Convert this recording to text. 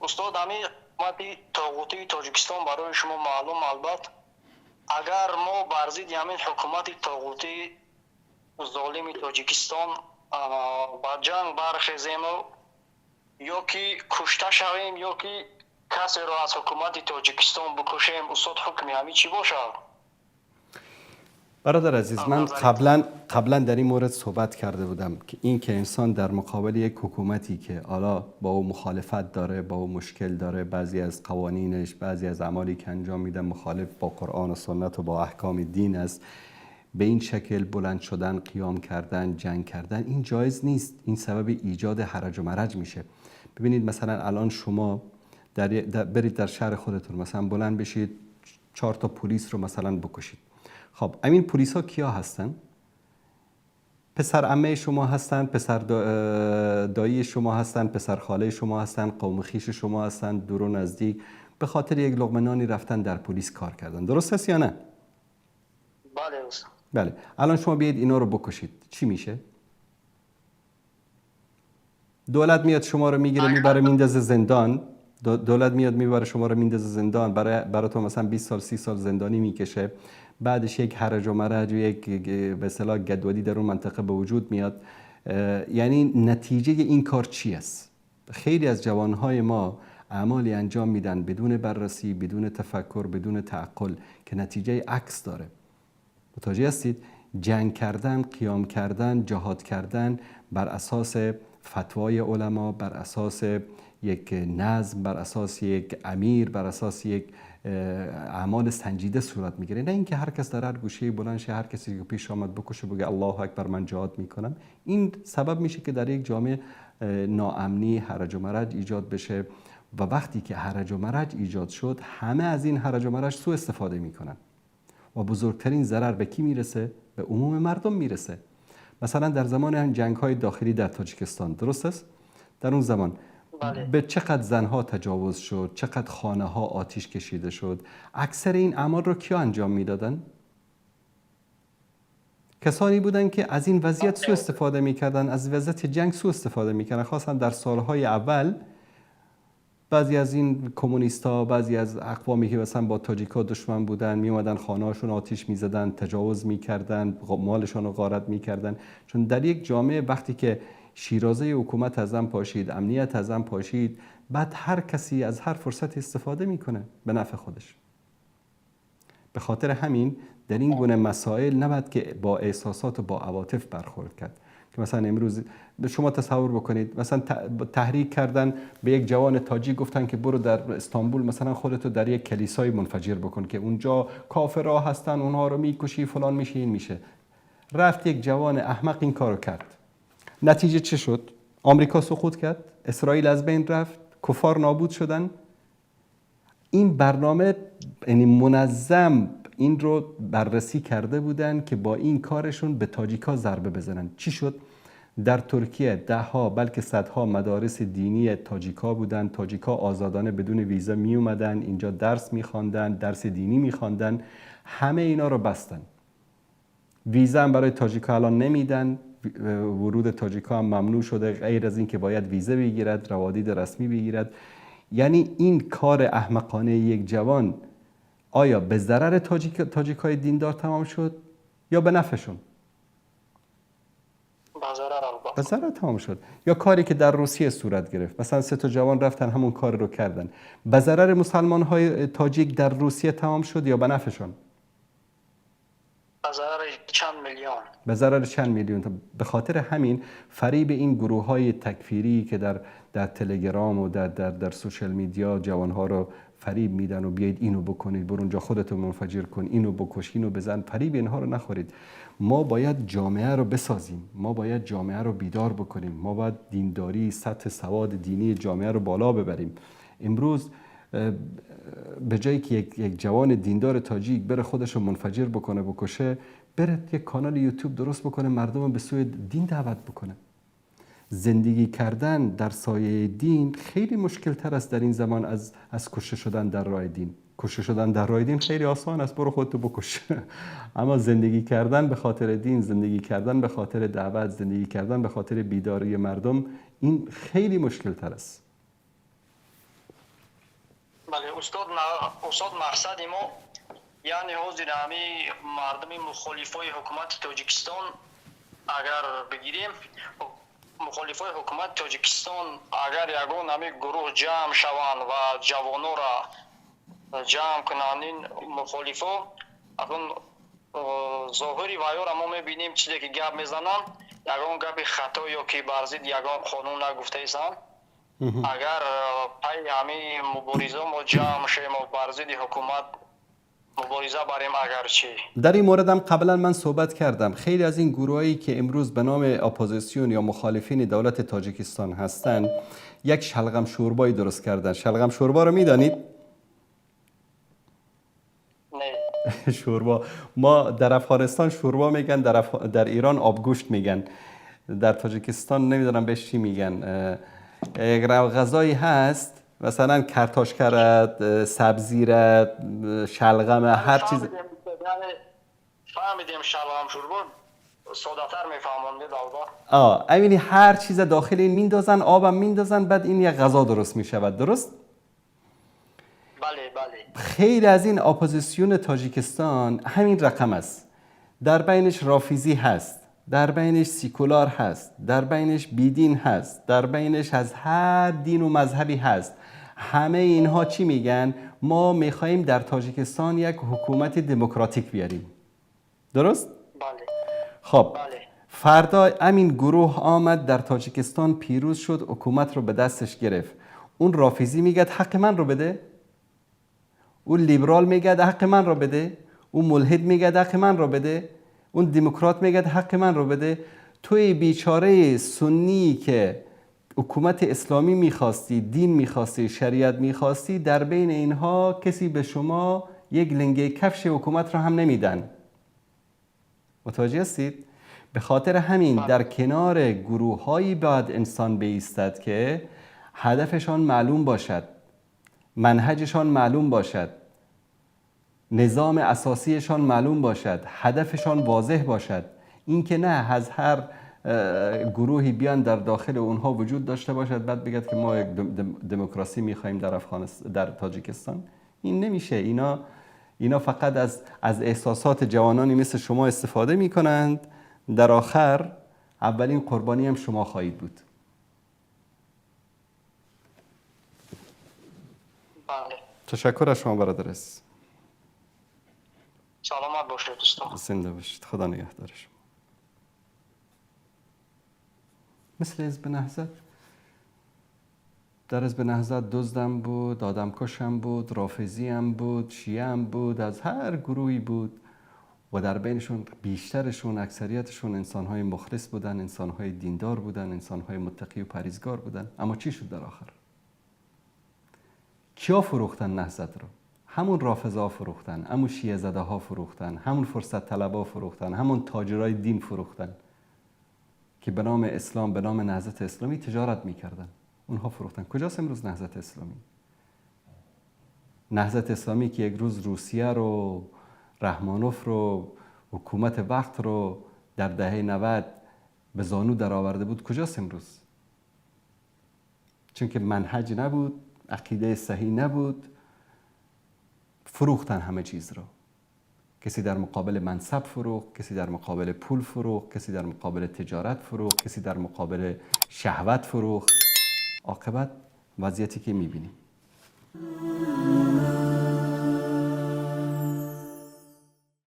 استاد همین حکومت طاغوتی تاجیکستان برای شما معلوم البته اگر ما بر ضد همین حکومت طاغوتی ظالم تاجیکستان با جنگ برخیزیم یا که کشته شویم یا که کسی را از حکومت تاجیکستان بکشیم استاد حکم همین چی باشه؟ برادر عزیز، من قبلا در این مورد صحبت کرده بودم که این که انسان در مقابل یک حکومتی که حالا با او مخالفت داره، با او مشکل داره، بعضی از قوانینش، بعضی از اعمالی که انجام میده مخالف با قرآن و سنت و با احکام دین است، به این شکل بلند شدن، قیام کردن، جنگ کردن، این جایز نیست. این سبب ایجاد هرج و مرج میشه. ببینید مثلا الان شما برید در شهر خودتون مثلا بلند بشید 4 تا پلیس رو مثلا بکشید. خب همین پلیس ها کیا هستن؟ پسر عمه شما هستن، پسر دایی شما هستن، پسر خاله شما هستن، قوم خویش شما هستن، دور و نزدیک، به خاطر یک لقمه نانی رفتن در پلیس کار کردن. درست است یا نه؟ بله استاد. بله. الان شما بیاید اینا رو بکشید، چی میشه؟ دولت میاد شما رو میگیره میبره میندازه زندان. دولت میاد میبره شما رو میندازه زندان، برای تو مثلا 20 سال 30 سال زندانی میکشه. بعدش یک هرج و مرج و یک به اصطلاح گدودی در اون منطقه به وجود میاد. یعنی نتیجه این کار چی است؟ خیلی از جوانهای ما اعمالی انجام میدن بدون بررسی، بدون تفکر، بدون تعقل که نتیجه عکس داره. متوجه هستید؟ جنگ کردن، قیام کردن، جهاد کردن بر اساس فتوای علما، بر اساس یک نظم، بر اساس یک امیر، بر اساس یک اعمال سنجیده صورت میگیره. نه اینکه هر کس در هر گوشه بلند شه، هر کسی که پیش آمد بکشه بگه الله اکبر من جهاد میکنم. این سبب میشه که در یک جامعه ناامنی، هرج و مرج ایجاد بشه و وقتی که هرج و مرج ایجاد شد همه از این هرج و مرج سوء استفاده میکنن و بزرگترین ضرر به کی میرسه؟ به عموم مردم میرسه. مثلا در زمان جنگ‌های داخلی در تاجیکستان، درست است؟ در اون زمان به چقدر زنها تجاوز شد، چقدر خانه‌ها آتش کشیده شد. اکثر این اعمال رو کیا انجام میدادن؟ کسانی بودن که از این وضعیت سوء استفاده میکردن، از وضعیت جنگ سوء استفاده میکردن. خاصا در سالهای اول بعضی از این کمونیستا، بعضی از اقوامی که مثلا با تاجیکا دشمن بودن می اومدن خانه‌هاشون آتش می‌زدن، تجاوز می‌کردن، مالشون رو غارت می‌کردن. چون در یک جامعه وقتی که شیرازه حکومت از هم پاشید، امنیت از هم پاشید، بعد هر کسی از هر فرصت استفاده میکنه به نفع خودش. به خاطر همین در این گونه مسائل نباید که با احساسات و با عواطف برخورد کرد. که مثلا امروز شما تصور بکنید مثلا تحریک کردن به یک جوان تاجیک، گفتن که برو در استانبول مثلا خودتو در یک کلیسای منفجر بکن که اونجا کافرها هستن، اونها رو میکشی، فلان میشه، این میشه. رفت یک جوان احمق این کارو کرد. نتیجه چه شد؟ آمریکا سقوط کرد، اسرائیل از بین رفت، کفار نابود شدن. این برنامه یعنی منظم این رو بررسی کرده بودن که با این کارشون به تاجیکا ضربه بزنن. چی شد؟ در ترکیه 10 ها بلکه 100 ها مدارس دینی تاجیکا بودن. تاجیکا آزادانه بدون ویزا می اومدن اینجا درس می خواندن، درس دینی می خواندن. همه اینا رو بستن. ویزا هم برای تاجیکا الان نمیدن. ورود تاجیکا هم ممنوع شده، غیر از این که باید ویزا بگیرد، روادید رسمی بگیرد. یعنی این کار احمقانه یک جوان آیا به ضرر تاجیکای دیندار تمام شد یا به نفعشون؟ به ضرر تمام شد. یا کاری که در روسیه صورت گرفت، مثلا 3 تا جوان رفتن همون کار رو کردن، به ضرر مسلمان های تاجیک در روسیه تمام شد یا به نفعشون؟ به ضرر چند میلیون. به ضرر چند میلیون. به خاطر همین فریب این گروه های تکفیری که در تلگرام و در سوشل میدیا جوانها رو فریب میدن و بیایید اینو بکنید، برو اونجا خودتو منفجر کن، اینو بکش، اینو بزن، فریب اینها رو نخورید. ما باید جامعه رو بسازیم، ما باید جامعه رو بیدار بکنیم، ما باید دینداری، سطح سواد دینی جامعه رو بالا ببریم. امروز به جایی که یک جوان دیندار تاجیک بره خودش رو منفجر بکنه، بکشه، بره یک کانال یوتیوب درست بکنه، مردم رو به سوی دین دعوت بکنه. زندگی کردن در سایه دین خیلی مشکل تر است در این زمان از کشته شدن در راه دین. کشته شدن در راه دین خیلی آسان است، برو خودتو بکش. اما زندگی کردن به خاطر دین، زندگی کردن به خاطر دعوت، زندگی کردن به خاطر بیداری مردم، این خیلی مشکل تر است. بله استاد مقصد ما یعنی حاضر همه مردم مخالفای حکومت تاجیکستان اگر بگیریم، مخالفای حکومت تاجیکستان اگر یگان همه گروه جمع شوند و جوانو را جمع کنانین مخالفا اکنون ظاهری وایو را ما میبینیم چیزی که گپ میزنن یگان گپ خطا یا که برزید یگان قانون نگفته ایسان. اگر پای همه مبارزه ما جمع شیم و برزید حکومت مبارزه بریم اگر چی. در این مورد هم قبلا من صحبت کردم. خیلی از این گروهایی که امروز به نام اپوزیسیون یا مخالفین دولت تاجیکستان هستند یک شلغم شوربایی درست کردن. شلغم شوربا رو میدانید؟ نه. شوربا، ما در افغانستان شوربا میگن، در ایران آبگوشت میگن، در تاجیکستان نمیدونم بهش چی میگن. یک غذایی هست مثلا کرتاشکرت، سبزیرت، شلغم، هر چیز. فهمیدیم شلغم شوربا ساده‌تر میفهمونده. همین هر چیز داخل این میندازن، آبم میندازن، بعد این یک غذا درست میشود. درست؟ بله بله. خیلی از این اپوزیسیون تاجیکستان همین رقم است. در بینش رافیزی هست، در بینش سیکولار هست، در بینش بیدین هست، در بینش از هر دین و مذهبی هست. همه اینها چی میگن؟ ما میخواییم در تاجیکستان یک حکومت دموکراتیک بیاریم. درست؟ بله. خب بله. فردا همین گروه آمد در تاجیکستان، پیروز شد، حکومت رو به دستش گرفت. اون رافیزی میگه حق من رو بده، اون لیبرال میگه حق من رو بده، اون ملحد میگه حق من رو بده، اون دموکرات میگه حق من رو بده. توی بیچاره سنی که حکومت اسلامی میخواستی، دین میخواستی، شریعت میخواستی، در بین اینها کسی به شما یک لنگه کفش حکومت رو هم نمیدن. متوجه هستید؟ به خاطر همین در کنار گروه‌هایی باید انسان بایستد که هدفشان معلوم باشد، منهجشان معلوم باشد، نظام اساسیشان معلوم باشد، هدفشان واضح باشد. این که نه از هر گروهی بیان در داخل اونها وجود داشته باشد بعد بگد که ما یک دموکراسی میخوایم در تاجیکستان. این نمیشه. اینا فقط از احساسات جوانانی مثل شما استفاده میکنند. در آخر اولین قربانی هم شما خواهید بود. بله. تشکر از شما برادر عزیز. سلامت باشید دوستان. زنده باشید. خدا نگهدار شما. مثل حزب نهضت، در حزب نهضت دزدم بود، آدمکشم بود، رافضی هم بود، شیعه هم بود، از هر گروهی بود و در بینشون بیشترشون، اکثریتشون انسانهای مخلص بودن، انسانهای دیندار بودن، انسانهای متقی و پرهیزگار بودن. اما چی شد در آخر؟ کیا فروختن نهضت رو؟ همون رافضا فروختن، همون شیعه زده ها فروختن، همون فرصت طلبا فروختن، همون تاجرای دین فروختن که به نام اسلام، به نام نهضت اسلامی تجارت میکردن. اونها فروختن. کجاست امروز نهضت اسلامی؟ نهضت اسلامی که یک روز روسیه رو، رحمانوف رو، حکومت وقت رو در دهه 90 به زانو در آورده بود، کجاست امروز؟ چون که منهج نبود، عقیده صحیح نبود، فروختن همه چیز رو. کسی در مقابل منصب فروخت، کسی در مقابل پول فروخت، کسی در مقابل تجارت فروخت، کسی در مقابل شهوت فروخت. عاقبت وضعیتی که میبینیم.